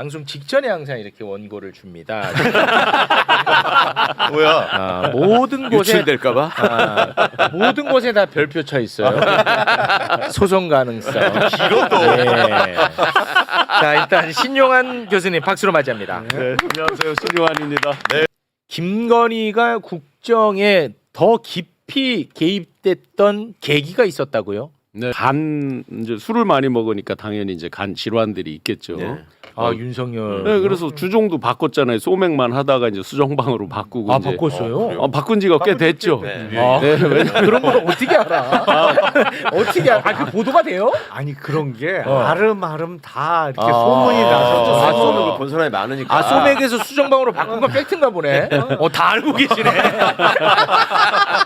방송 직전에 항상 이렇게 원고를 줍니다. 뭐야? 모든 곳에 유출될까봐? 모든 곳에 다 별표 쳐 있어요. 소송 가능성. 이것도. 네. 자 일단 신용환 교수님 박수로 맞이합니다. 네, 안녕하세요. 신용환입니다. 네. 김건희가 국정에 더 깊이 개입됐던 계기가 있었다고요? 네, 간 이제 술을 많이 먹으니까 당연히 이제 간 질환들이 있겠죠. 네. 아 윤석열. 네, 그래서 주종도 바꿨잖아요. 소맥만 하다가 이제 수정방으로 바꾸고. 아 이제. 바꿨어요? 바꾼 지가 꽤 됐죠. 네. 네, 그런 걸 어떻게 알아? 어떻게 알아? 그 보도가 돼요? 아니 그런 게 어. 아름아름 다 이렇게 아. 소문이 나서 아, 소맥을 본 사람이 많으니까. 아 소맥에서 수정방으로 바꾼 건 팩트인가 보네. 다 알고 계시네.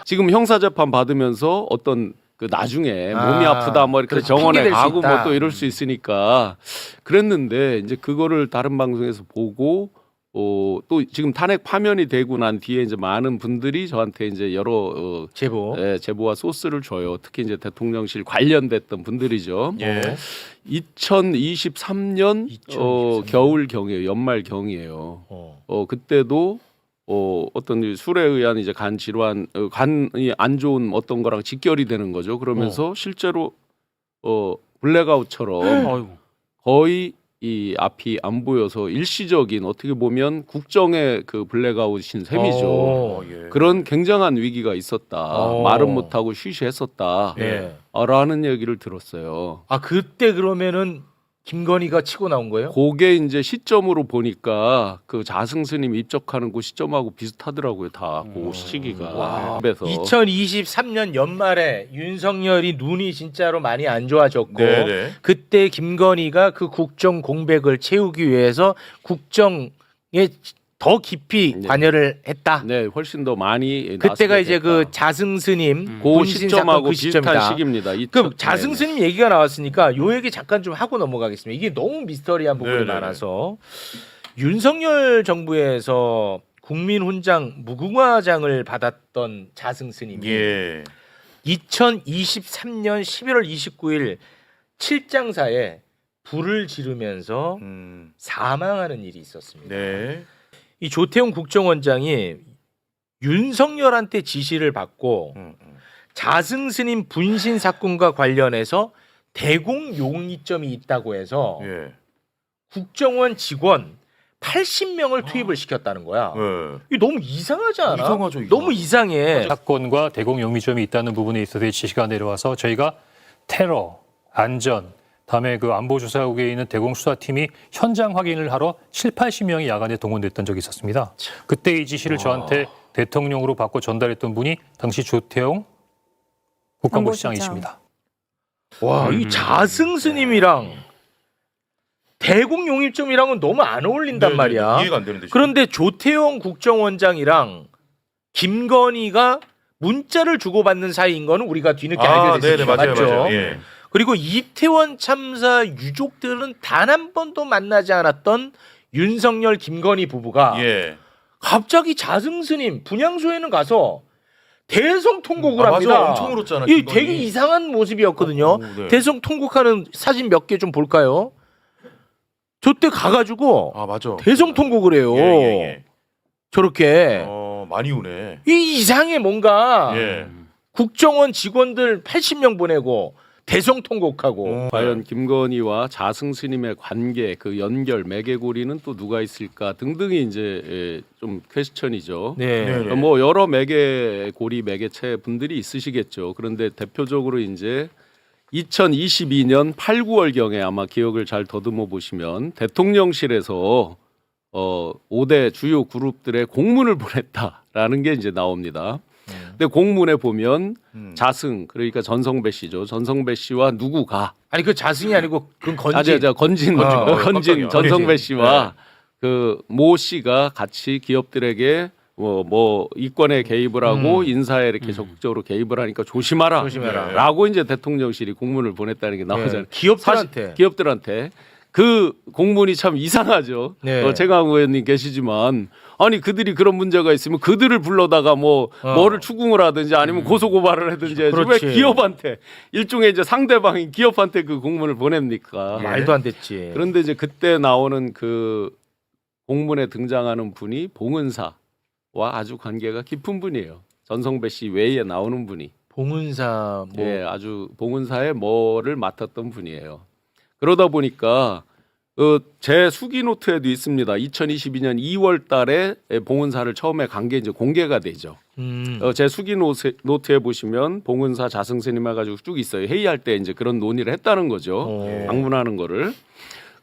지금 형사재판 받으면서 어떤 그 나중에 아, 몸이 아프다 뭐 이렇게 그렇죠. 정원에 핑계댈 수 가고 있다. 뭐 또 이럴 수 있으니까 그랬는데 이제 그거를 다른 방송에서 보고 또 지금 탄핵 파면이 되고 난 뒤에 이제 많은 분들이 저한테 이제 여러 제보. 제보와 소스를 줘요. 특히 이제 대통령실 관련됐던 분들이죠. 예. 2023년 2023년. 겨울 경이에요. 연말 경이에요. 그때도 어떤 술에 의한 이제 간 질환, 간이 안 좋은 어떤 거랑 직결이 되는 거죠. 그러면서 실제로 블랙아웃처럼 거의 이 앞이 안 보여서 일시적인 어떻게 보면 국정의 그 블랙아웃인 셈이죠. 오. 예. 그런 굉장한 위기가 있었다. 말은 못하고 쉬쉬했었다. 예. 라는 얘기를 들었어요. 아 그때 그러면은 김건희가 치고 나온 거예요? 그게 이제 시점으로 보니까 그 자승스님 입적하는 그 시점하고 비슷하더라고요. 다 그 시기가. 그래서 2023년 연말에 윤석열이 눈이 진짜로 많이 안 좋아졌고 네네. 그때 김건희가 그 국정 공백을 채우기 위해서 국정에 더 깊이 네. 관여를 했다. 네, 훨씬 더 많이 그때가 나서게 이제 됐다. 그 자승스님 그 본신 사건 시점하고 그 비슷한 시점이다. 시기입니다. 그럼 자승스님 얘기가 나왔으니까 요 얘기 잠깐 좀 하고 넘어가겠습니다. 이게 너무 미스터리한 부분이 네네네. 많아서 윤석열 정부에서 국민훈장 무궁화장을 받았던 자승스님이 예. 2023년 11월 29일 칠장사에 불을 지르면서 사망하는 일이 있었습니다. 네. 이 조태용 국정원장이 윤석열한테 지시를 받고 자승스님 분신 사건과 관련해서 대공 용의점이 있다고 해서 예. 국정원 직원 80명을 투입을 시켰다는 거야. 예. 이게 너무 이상하지 않아? 이상하죠, 이거. 너무 이상해. 사건과 대공 용의점이 있다는 부분에 있어서의 지시가 내려와서 저희가 테러, 안전, 다음에 그 안보조사국에 있는 대공수사팀이 현장 확인을 하러 80명이 야간에 동원됐던 적이 있었습니다. 그때 이 지시를 저한테 대통령으로 받고 전달했던 분이 당시 조태용 국방부시장이십니다. 와, 이 자승스님이랑 대공 용의점이랑은 너무 안 어울린단 네네네. 말이야. 이해가 안 되는데. 지금. 그런데 조태용 국정원장이랑 김건희가 문자를 주고받는 사이인 거는 우리가 뒤늦게 알게 네네, 됐습니다. 맞아요, 맞죠? 맞아요. 예. 그리고 이태원 참사 유족들은 단 한 번도 만나지 않았던 윤석열 김건희 부부가 예. 갑자기 자승스님 분향소에는 가서 대성통곡을 아, 합니다. 맞아. 엄청 울었잖아, 이 김건희. 되게 이상한 모습이었거든요. 네. 대성통곡하는 사진 몇 개 좀 볼까요? 저때 가가지고 아, 맞아. 대성통곡을 해요. 예, 예, 예. 저렇게 많이 우네. 이 이상해 뭔가 예. 국정원 직원들 80명 보내고 대성통곡하고 과연 김건희와 자승스님의 관계, 그 연결, 매개고리는 또 누가 있을까 등등이 이제 좀 퀘스천이죠. 네. 네. 뭐 여러 매개고리, 매개체 분들이 있으시겠죠. 그런데 대표적으로 이제 2022년 8, 9월 경에 아마 기억을 잘 더듬어 보시면 대통령실에서 5대 주요 그룹들의 공문을 보냈다라는 게 이제 나옵니다. 근데 공문에 보면 자승 그러니까 전성배 씨죠. 전성배 씨와 누구가 아니 그 자승이 아니고 그건 건진. 건진 깜짝이야. 전성배 씨와 그 모 씨가 같이 기업들에게 뭐 이권에 개입을 하고 인사에 이렇게 적극적으로 개입을 하니까 조심하라. 조심해라. 라고 이제 대통령실이 공문을 보냈다는 게 나오잖아요. 네. 기업들한테. 기업들한테. 그 공문이 참 이상하죠. 네. 최강 의원님 계시지만 아니 그들이 그런 문제가 있으면 그들을 불러다가 뭐를 추궁을 하든지 아니면 고소 고발을 하든지 해야지 왜 그렇지. 기업한테 일종의 이제 상대방인 기업한테 그 공문을 보냅니까? 말도 안 됐지. 그런데 이제 그때 나오는 그 공문에 등장하는 분이 봉은사와 아주 관계가 깊은 분이에요. 전성배 씨 외에 나오는 분이. 봉은사 뭐 예, 아주 봉은사의 뭐를 맡았던 분이에요. 그러다 보니까 제 수기 노트에도 있습니다. 2022년 2월 달에 봉은사를 처음에 간 게 이제 공개가 되죠. 제 수기 노트에 보시면 봉은사 자승스님 해가지고 쭉 있어요. 회의할 때 이제 그런 논의를 했다는 거죠. 방문하는 거를.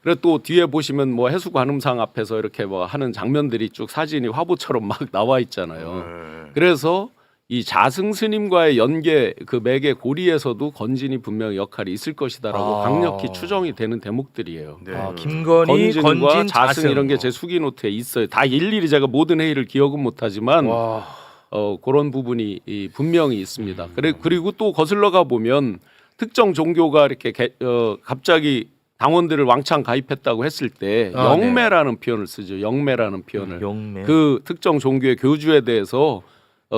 그리고 또 뒤에 보시면 뭐 해수관음상 앞에서 이렇게 뭐 하는 장면들이 쭉 사진이 화보처럼 막 나와 있잖아요. 그래서 이 자승스님과의 연계 그 맥의 고리에서도 건진이 분명히 역할이 있을 것이다라고 아. 강력히 추정이 되는 대목들이에요. 네. 아, 김건희, 건진과 건진, 자승 이런 게 제 수기 노트에 있어요. 다 일일이 제가 모든 회의를 기억은 못하지만 와. 그런 부분이 분명히 있습니다. 그리고 또 거슬러가 보면 특정 종교가 이렇게 갑자기 당원들을 왕창 가입했다고 했을 때 아, 영매라는 표현을 쓰죠. 영매라는 표현을. 영매. 그 특정 종교의 교주에 대해서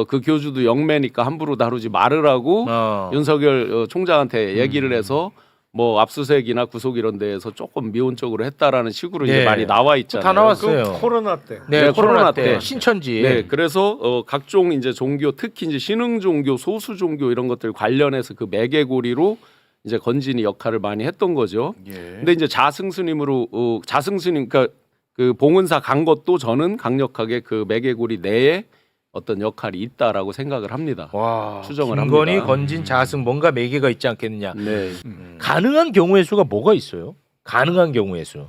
그 교주도 영매니까 함부로 다루지 말으라고 윤석열 총장한테 얘기를 해서 뭐 압수수색이나 구속 이런 데에서 조금 미온적으로 했다라는 식으로 네. 이제 많이 나와 있잖아요. 다 나왔어요. 그 코로나 때. 네, 네, 코로나 코로나 때 때. 신천지. 네, 그래서 각종 이제 종교, 특히 이제 신흥 종교, 소수 종교 이런 것들 관련해서 그 매개고리로 이제 건진이 역할을 많이 했던 거죠. 예. 근데 이제 자승스님으로 자승스님 그러니까 그 봉은사 간 것도 저는 강력하게 그 매개고리 내에 어떤 역할이 있다라고 생각을 합니다. 와, 추정을 김건희, 합니다. 건진, 자승 뭔가 매개가 있지 않겠느냐. 네. 가능한 경우의 수가 뭐가 있어요? 가능한 경우의 수.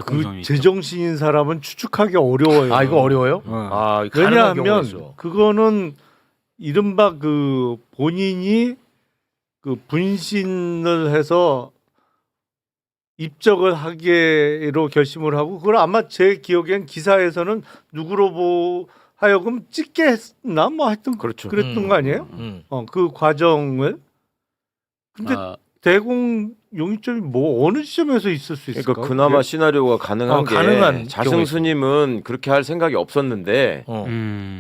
그 제정신인 사람은 추측하기 어려워요. 아 이거 어려워요? 어. 아 가능한 경우의 왜냐하면 수. 그거는 이른바 그 본인이 그 분신을 해서 입적을 하기로 결심을 하고 그걸 아마 제 기억엔 기사에서는 누구로 하여금 찍게 했나 뭐 하여튼 그렇죠. 그랬던 거 아니에요? 그 과정을 근데 대공 용의점이 뭐 어느 시점에서 있을 수 있을까? 그러니까 그나마 시나리오가 가능한 게 가능한 자승스님은 그렇게 할 생각이 없었는데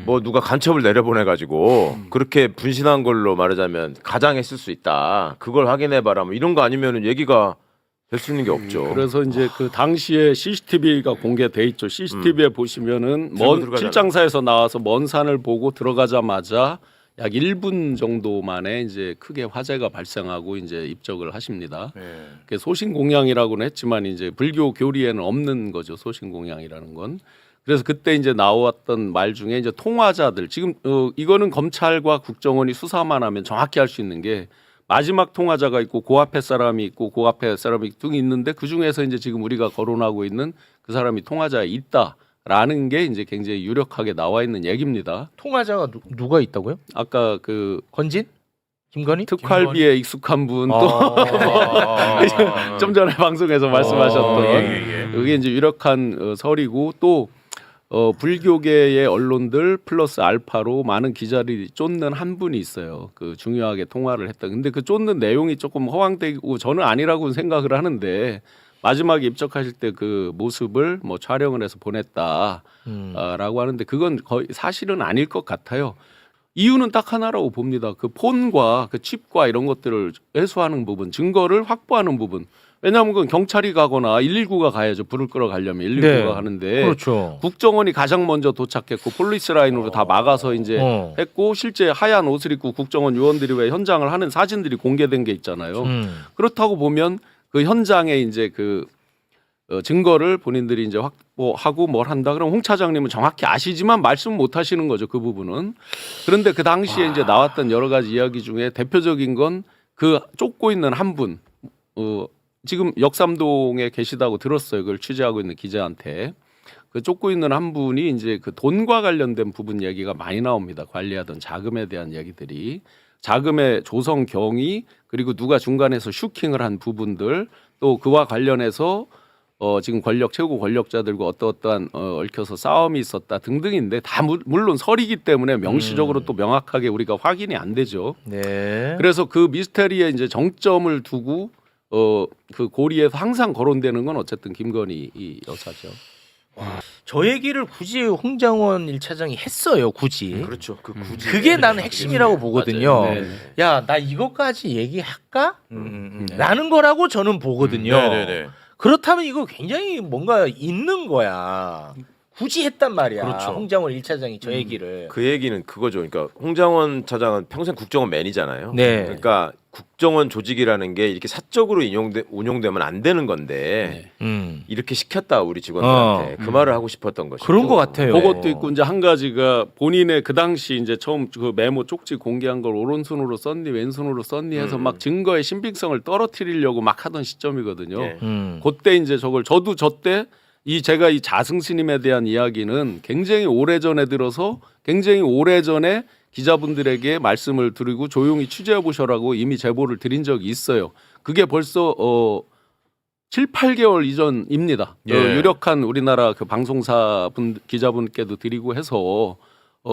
뭐 누가 간첩을 내려보내가지고 그렇게 분신한 걸로 말하자면 가장했을 수 있다. 그걸 확인해봐라. 뭐 이런 거 아니면은 얘기가 될 수 있는 게 없죠. 그래서 이제 그 당시에 CCTV가 공개돼 있죠. CCTV에 보시면은 먼 들어가잖아요. 실장사에서 나와서 먼 산을 보고 들어가자마자 약 1분 정도 만에 이제 크게 화재가 발생하고 이제 입적을 하십니다. 예. 그게 소신공양이라고는 했지만 이제 불교 교리에는 없는 거죠. 소신공양이라는 건. 그래서 그때 이제 나왔던 말 중에 이제 통화자들 지금 이거는 검찰과 국정원이 수사만 하면 정확히 할 수 있는 게 마지막 통화자가 있고 그 앞에 사람이 있고 그 앞에 사람이 등 있는데 그 중에서 이제 지금 우리가 거론하고 있는 그 사람이 통화자에 있다라는 게 이제 굉장히 유력하게 나와 있는 얘기입니다. 통화자가 누가 있다고요? 아까 그 건진? 김건희? 특활비에 익숙한 분 또 아. 좀 전에 방송에서 말씀하셨던 예. 그게 이제 유력한 설이고 또 불교계의 언론들 플러스 알파로 많은 기자들이 쫓는 한 분이 있어요. 그 중요하게 통화를 했다. 근데 그 쫓는 내용이 조금 허황되고 저는 아니라고 생각을 하는데 마지막에 입적하실 때 그 모습을 뭐 촬영을 해서 보냈다라고 하는데 그건 거의 사실은 아닐 것 같아요. 이유는 딱 하나라고 봅니다. 그 폰과 그 칩과 이런 것들을 회수하는 부분, 증거를 확보하는 부분. 왜냐하면 그건 경찰이 가거나 119가 가야죠. 불을 끌어 가려면 119가 네. 가는데 그렇죠. 국정원이 가장 먼저 도착했고 폴리스 라인으로 다 막아서 이제 했고 실제 하얀 옷을 입고 국정원 요원들이 왜 현장을 하는 사진들이 공개된 게 있잖아요. 그렇다고 보면 그 현장에 이제 그 증거를 본인들이 이제 확보하고 뭘 한다. 그럼 홍 차장님은 정확히 아시지만 말씀 못 하시는 거죠. 그 부분은. 그런데 그 당시에 이제 나왔던 여러 가지 이야기 중에 대표적인 건 그 쫓고 있는 한 분. 지금 역삼동에 계시다고 들었어요. 그걸 취재하고 있는 기자한테. 그 쫓고 있는 한 분이 이제 그 돈과 관련된 부분 얘기가 많이 나옵니다. 관리하던 자금에 대한 얘기들이. 자금의 조성 경위 그리고 누가 중간에서 슈킹을 한 부분들 또 그와 관련해서 지금 최고 권력자들과 어떠한 얽혀서 싸움이 있었다 등등인데 다 물론 설이기 때문에 명시적으로 또 명확하게 우리가 확인이 안 되죠. 네. 그래서 그 미스테리에 이제 정점을 두고 그 고리에서 항상 거론되는 건 어쨌든 김건희 이 여사죠. 저 얘기를 굳이 홍장원 1차장이 했어요. 굳이. 그렇죠. 그 굳이 그게 나는 핵심이라고 보거든요. 맞아요. 네. 야, 나 이것까지 얘기할까? 라는 거라고 저는 보거든요. 네네네. 그렇다면 이거 굉장히 뭔가 있는 거야. 굳이 했단 말이야. 그렇죠. 홍장원 1차장이 저 얘기를. 그 얘기는 그거죠. 그러니까 홍장원 차장은 평생 국정원 맨이잖아요. 네. 그러니까 국정원 조직이라는 게 이렇게 사적으로 운용되면 안 되는 건데 이렇게 시켰다 우리 직원들한테 그 말을 하고 싶었던 것이죠. 그런 것 같아요. 그것도 있고 이제 한 가지가 본인의 그 당시 이제 처음 그 메모 쪽지 공개한 걸 오른손으로 썼니 왼손으로 썼니 해서 막 증거의 신빙성을 떨어뜨리려고 막 하던 시점이거든요. 예. 그때 이제 저도 저때 제가 이 자승 스님에 대한 이야기는 굉장히 오래전에 들어서 굉장히 오래전에 기자분들에게 말씀을 드리고 조용히 취재해 보셔라고 이미 제보를 드린 적이 있어요. 그게 벌써 7, 8개월 이전입니다. 예. 유력한 우리나라 그 방송사 기자분께도 드리고 해서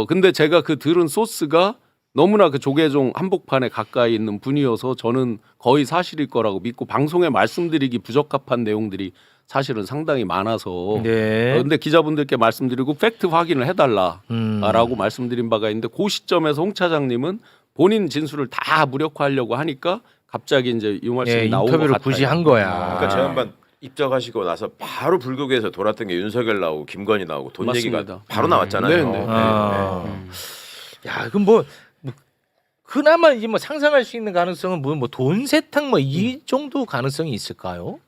근데 제가 그 들은 소스가 너무나 그 조계종 한복판에 가까이 있는 분이어서 저는 거의 사실일 거라고 믿고 방송에 말씀드리기 부적합한 내용들이 사실은 상당히 많아서 네. 그런데 기자분들께 말씀드리고 팩트 확인을 해달라라고 말씀드린 바가 있는데 그 시점에서 홍 차장님은 본인 진술을 다 무력화하려고 하니까 갑자기 이제 이 말씀이 네, 나온 것 인터뷰를 같아요. 굳이 한 거야. 그러니까 제 양반 입적하시고 나서 바로 불교계에서 돌았던 게 윤석열 나오고 김건희 나오고 돈 맞습니다. 얘기가 바로 나왔잖아요. 네, 네. 야, 그럼 뭐 그나마 이제 뭐 상상할 수 있는 가능성은 뭐 돈 세탁 뭐 이 정도 가능성이 있을까요?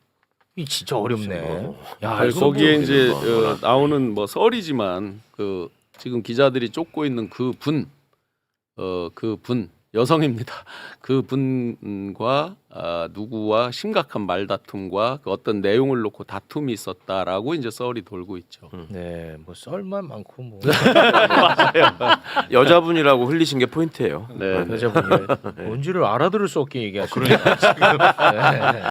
이 진짜 어렵네. 야, 아니, 이거 거기에 뭐- 이제 나오는 뭐 썰이지만 그 지금 기자들이 쫓고 있는 그 분 여성입니다. 그 분과 누구와 심각한 말다툼과 그 어떤 내용을 놓고 다툼이 있었다라고 이제 썰이 돌고 있죠. 네, 뭐 썰만 많고 뭐 여자분이라고 흘리신 게 포인트예요. 네. 여자분이 뭔지를 알아들을 수 없게 얘기하시네. 지금. 네.